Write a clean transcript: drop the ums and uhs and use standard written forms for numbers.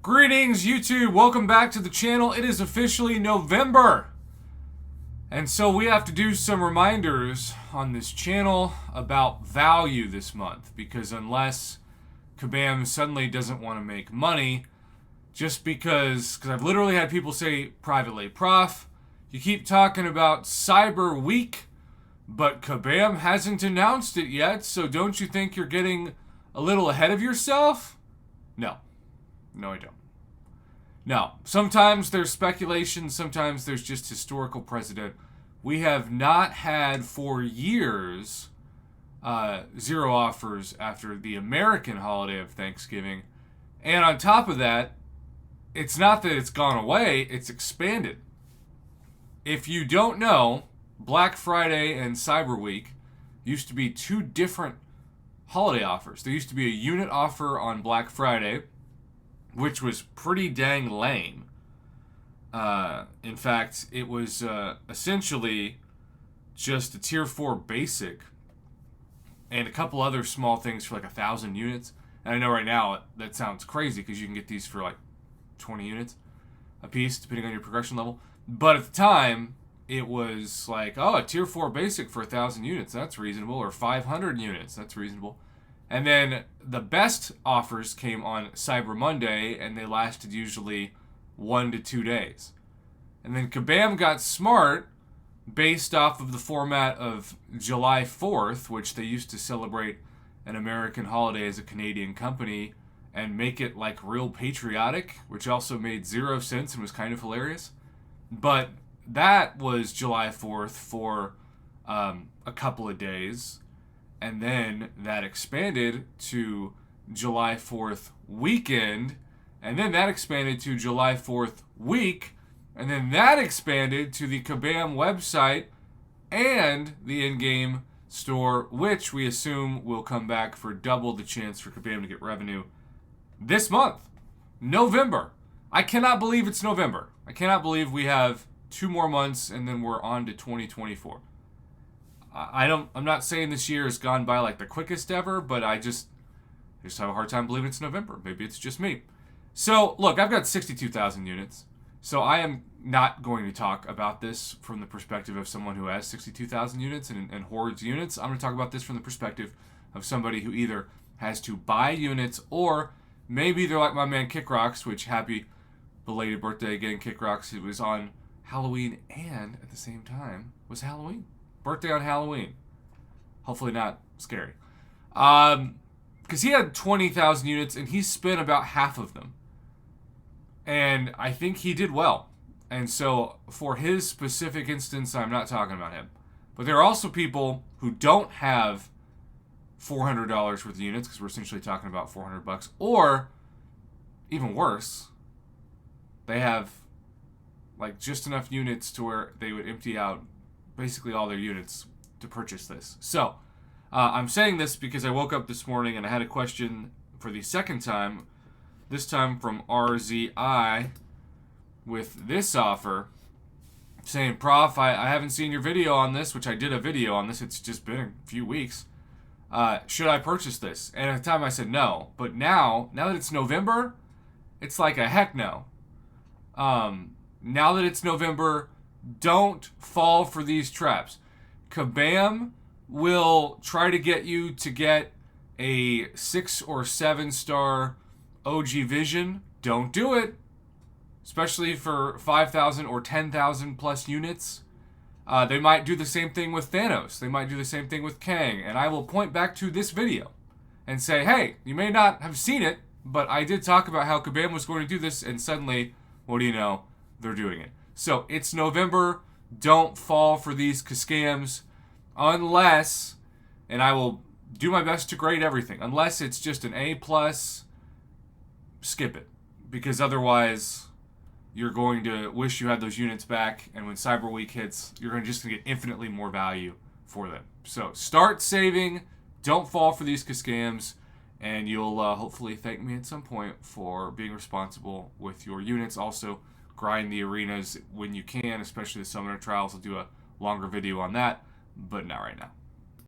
Greetings, YouTube. Welcome back to the channel. It is officially November. And so we have to do some reminders on this channel about value this month. Because unless Kabam suddenly doesn't want to make money, just because I've literally had people say privately, Prof, you keep talking about Cyber Week, but Kabam hasn't announced it yet, so don't you think you're getting a little ahead of yourself? No. No, I don't. No. Sometimes there's speculation. Sometimes there's just historical precedent. We have not had for years zero offers after the American holiday of Thanksgiving. And on top of that, it's not that it's gone away, it's expanded. If you don't know, Black Friday and Cyber Week used to be two different holiday offers. There used to be a unit offer on Black Friday, which was pretty dang lame. In fact, it was essentially just a Tier 4 basic and a couple other small things for like 1,000 units. And I know right now that sounds crazy because you can get these for like 20 units a piece, depending on your progression level. But at the time, it was like, oh, a Tier 4 basic for 1,000 units, that's reasonable. Or 500 units, that's reasonable. And then the best offers came on Cyber Monday, and they lasted usually 1 to 2 days. And then Kabam got smart based off of the format of July 4th, which they used to celebrate an American holiday as a Canadian company and make it like real patriotic, which also made 0 sense and was kind of hilarious. But that was July 4th for a couple of days. And then that expanded to July 4th weekend. And then that expanded to July 4th week. And then that expanded to the Kabam website and the in-game store, which we assume will come back for double the chance for Kabam to get revenue this month, November. I cannot believe it's November. I cannot believe we have 2 more months and then we're on to 2024. I'm not saying this year has gone by like the quickest ever, but I just have a hard time believing it's November. Maybe it's just me. So, look, I've got 62,000 units. So I am not going to talk about this from the perspective of someone who has 62,000 units and hoards units. I'm going to talk about this from the perspective of somebody who either has to buy units or maybe they're like my man Kick Rocks, which happy belated birthday again, Kick Rocks. It was on Halloween and at the same time was Halloween. Birthday on Halloween. Hopefully not scary. Because he had 20,000 units and he spent about half of them. And I think he did well. And so for his specific instance, I'm not talking about him. But there are also people who don't have $400 worth of units, because we're essentially talking about $400. Or, even worse, they have like just enough units to where they would empty out basically all their units to purchase this. So, I'm saying this because I woke up this morning and I had a question for the second time, this time from RZI, with this offer, saying, Prof, I haven't seen your video on this, which I did a video on this, it's just been a few weeks. Should I purchase this? And at the time I said no, but now that it's November, it's like a heck no. Now that it's November, don't fall for these traps. Kabam will try to get you to get a 6 or 7 star OG Vision. Don't do it. Especially for 5,000 or 10,000 plus units. They might do the same thing with Thanos. They might do the same thing with Kang. And I will point back to this video and say, hey, you may not have seen it, but I did talk about how Kabam was going to do this, and suddenly, what do you know? They're doing it. So it's November. Don't fall for these scams unless, and I will do my best to grade everything, unless it's just an A+, skip it. Because otherwise, you're going to wish you had those units back, and when Cyber Week hits, you're just going to get infinitely more value for them. So start saving. Don't fall for these scams. And you'll hopefully thank me at some point for being responsible with your units. Also, grind the arenas when you can, especially the Summoner Trials. I'll do a longer video on that, but not right now.